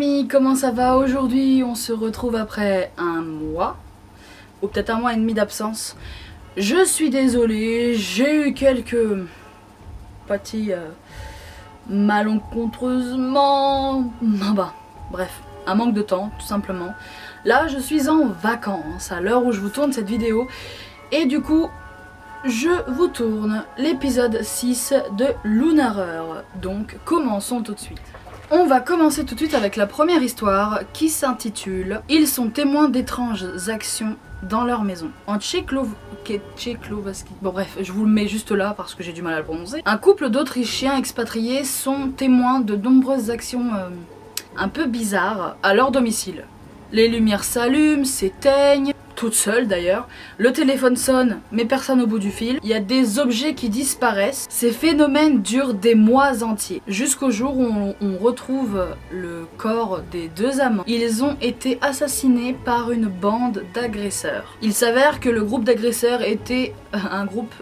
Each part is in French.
amis, comment ça va aujourd'hui? On se retrouve après un mois, ou peut-être un mois et demi d'absence. Je suis désolée, j'ai eu quelques petits malencontreusement... bref, un manque de temps, tout simplement. Là, je suis en vacances à l'heure où je vous tourne cette vidéo. Et du coup, je vous tourne l'épisode 6 de Lunarer. Donc, commençons tout de suite. On va commencer tout de suite avec la première histoire qui s'intitule « Ils sont témoins d'étranges actions dans leur maison ». En Tchécoslovaquie, bon bref, je vous le mets juste là parce que j'ai du mal à le prononcer. Un couple d'Autrichiens expatriés sont témoins de nombreuses actions un peu bizarres à leur domicile. Les lumières s'allument, s'éteignent, toutes seules d'ailleurs. Le téléphone sonne, mais personne au bout du fil. Il y a des objets qui disparaissent. Ces phénomènes durent des mois entiers, jusqu'au jour où on retrouve le corps des deux amants. Ils ont été assassinés par une bande d'agresseurs. Il s'avère que le groupe d'agresseurs était un groupe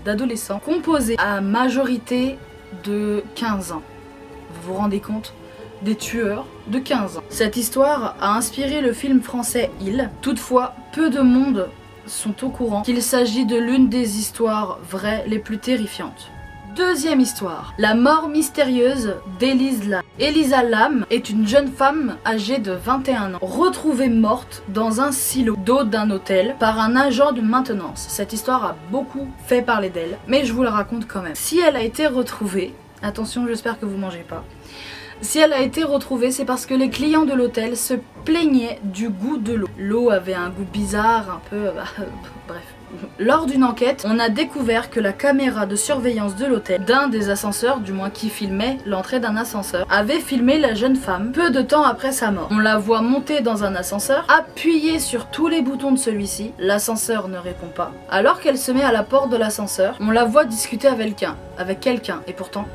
d'adolescents composé à majorité de 15 ans. Vous vous rendez compte ? Des tueurs de 15 ans. Cette histoire a inspiré le film français Il. Toutefois, peu de monde sont au courant qu'il s'agit de l'une des histoires vraies les plus terrifiantes. Deuxième histoire, la mort mystérieuse d'Elisa Lam. Elisa Lam est une jeune femme âgée de 21 ans, retrouvée morte dans un silo d'eau d'un hôtel par un agent de maintenance. Cette histoire a beaucoup fait parler d'elle, mais je vous la raconte quand même. Si elle a été retrouvée, attention, j'espère que vous mangez pas. Si elle a été retrouvée, c'est parce que les clients de l'hôtel se plaignaient du goût de l'eau. L'eau avait un goût bizarre, un peu... bref. Lors d'une enquête, on a découvert que la caméra de surveillance de l'hôtel, d'un des ascenseurs, du moins qui filmait l'entrée d'un ascenseur, avait filmé la jeune femme peu de temps après sa mort. On la voit monter dans un ascenseur, appuyer sur tous les boutons de celui-ci, l'ascenseur ne répond pas. Alors qu'elle se met à la porte de l'ascenseur, on la voit discuter avec quelqu'un, et pourtant...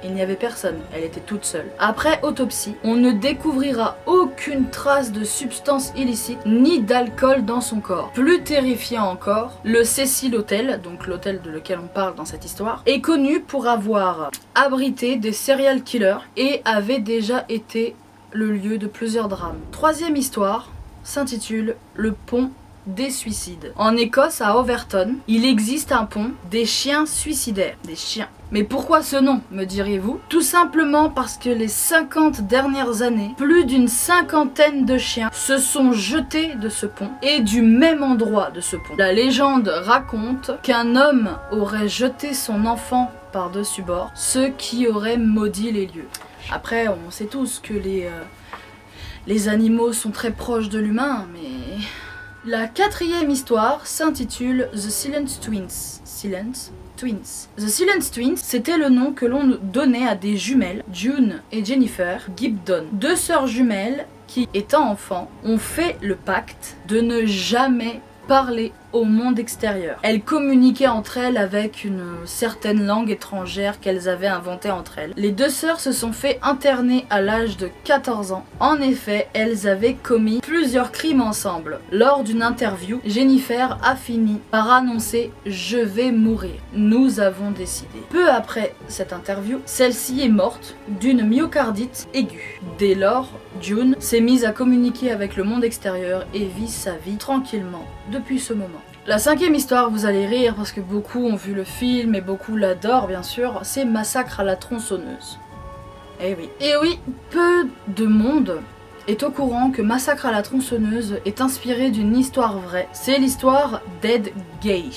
il n'y avait personne, elle était toute seule. Après autopsie, on ne découvrira aucune trace de substance illicite ni d'alcool dans son corps. Plus terrifiant encore, le Cecil Hotel, donc l'hôtel de lequel on parle dans cette histoire, est connu pour avoir abrité des serial killers et avait déjà été le lieu de plusieurs drames. Troisième histoire s'intitule Le pont des suicides. En Écosse, à Overton, il existe un pont des chiens suicidaires. Des chiens. Mais pourquoi ce nom, me diriez-vous? Tout simplement parce que les 50 dernières années, plus d'une cinquantaine de chiens se sont jetés de ce pont et du même endroit de ce pont. La légende raconte qu'un homme aurait jeté son enfant par-dessus bord, ce qui aurait maudit les lieux. Après, on sait tous que les animaux sont très proches de l'humain, mais... La quatrième histoire s'intitule The Silent Twins. The Silent Twins, c'était le nom que l'on donnait à des jumelles, June et Jennifer Gibdon. Deux sœurs jumelles qui, étant enfants, ont fait le pacte de ne jamais parler au monde extérieur. Elles communiquaient entre elles avec une certaine langue étrangère qu'elles avaient inventée entre elles. Les deux sœurs se sont fait interner à l'âge de 14 ans. En effet, elles avaient commis plusieurs crimes ensemble. Lors d'une interview, Jennifer a fini par annoncer « Je vais mourir. Nous avons décidé ». Peu après cette interview, celle-ci est morte d'une myocardite aiguë. Dès lors, June s'est mise à communiquer avec le monde extérieur et vit sa vie tranquillement depuis ce moment. La cinquième histoire, vous allez rire parce que beaucoup ont vu le film et beaucoup l'adorent bien sûr, c'est Massacre à la tronçonneuse. Eh oui. Et oui, peu de monde est au courant que Massacre à la tronçonneuse est inspiré d'une histoire vraie. C'est l'histoire d'Ed Gein.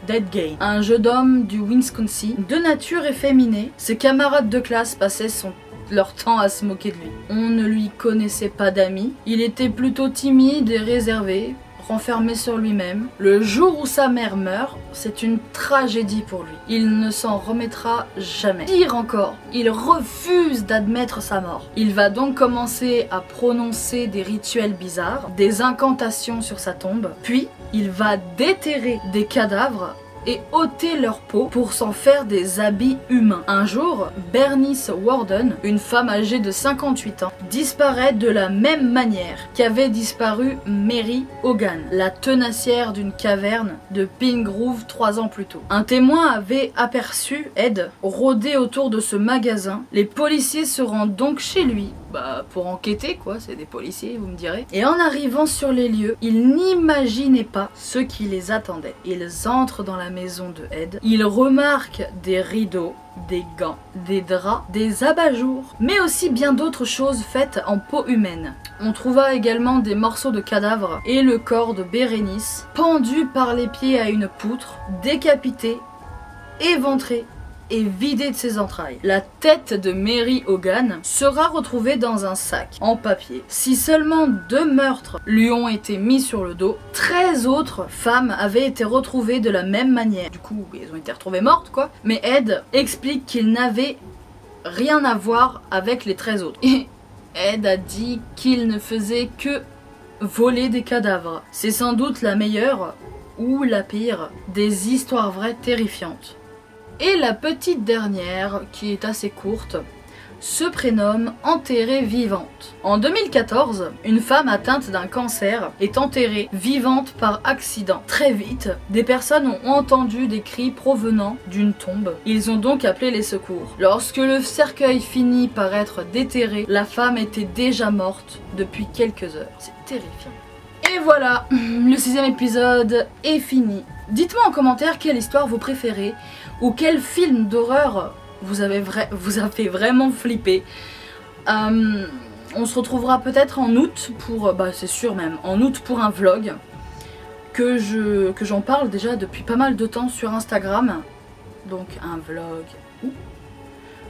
Dead Gain, un jeune homme du Wisconsin, de nature efféminée. Ses camarades de classe passaient leur temps à se moquer de lui. On ne lui connaissait pas d'amis, il était plutôt timide et réservé, renfermé sur lui-même. Le jour où sa mère meurt, c'est une tragédie pour lui. Il ne s'en remettra jamais. Pire encore, il refuse d'admettre sa mort. Il va donc commencer à prononcer des rituels bizarres, des incantations sur sa tombe, puis il va déterrer des cadavres et ôter leur peau pour s'en faire des habits humains. Un jour, Bernice Warden, une femme âgée de 58 ans, disparaît de la même manière qu'avait disparu Mary Hogan, la tenacière d'une caverne de Pine Grove 3 ans plus tôt. Un témoin avait aperçu Ed rôder autour de ce magasin. Les policiers se rendent donc chez lui pour enquêter quoi, c'est des policiers vous me direz. Et en arrivant sur les lieux, ils n'imaginaient pas ce qui les attendait. Ils entrent dans la maison de Ed, ils remarquent des rideaux, des gants, des draps, des abat-jours, mais aussi bien d'autres choses faites en peau humaine. On trouva également des morceaux de cadavres et le corps de Bérénice, pendu par les pieds à une poutre, décapité, éventré et vidé de ses entrailles. La tête de Mary Hogan sera retrouvée dans un sac en papier. Si seulement 2 meurtres lui ont été mis sur le dos, 13 autres femmes avaient été retrouvées de la même manière. Du coup, ils ont été retrouvées mortes quoi. Mais Ed explique qu'il n'avait rien à voir avec les 13 autres. Et Ed a dit qu'il ne faisait que voler des cadavres. C'est sans doute la meilleure ou la pire des histoires vraies terrifiantes. Et la petite dernière, qui est assez courte, se prénomme Enterrée vivante. En 2014, une femme atteinte d'un cancer est enterrée vivante par accident. Très vite, des personnes ont entendu des cris provenant d'une tombe. Ils ont donc appelé les secours. Lorsque le cercueil finit par être déterré, la femme était déjà morte depuis quelques heures. C'est terrifiant. Et voilà, le 6e épisode est fini. Dites-moi en commentaire quelle histoire vous préférez ou quel film d'horreur vous a fait vraiment flipper. On se retrouvera peut-être en août pour, c'est sûr même, en août pour un vlog que j'en parle déjà depuis pas mal de temps sur Instagram. Donc un vlog.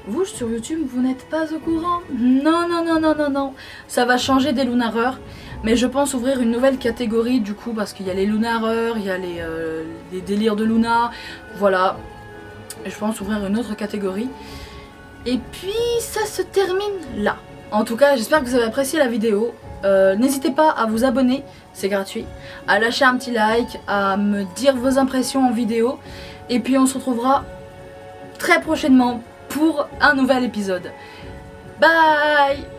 Vous sur YouTube vous n'êtes pas au courant? Non non non non non non. Ça va changer des Lunareurs. Mais je pense ouvrir une nouvelle catégorie du coup parce qu'il y a les Lunareurs, il y a les délires de Luna, voilà. Je pense ouvrir une autre catégorie. Et puis ça se termine là. En tout cas j'espère que vous avez apprécié la vidéo. N'hésitez pas à vous abonner, c'est gratuit. À lâcher un petit like, à me dire vos impressions en vidéo. Et puis on se retrouvera très prochainement pour un nouvel épisode. Bye!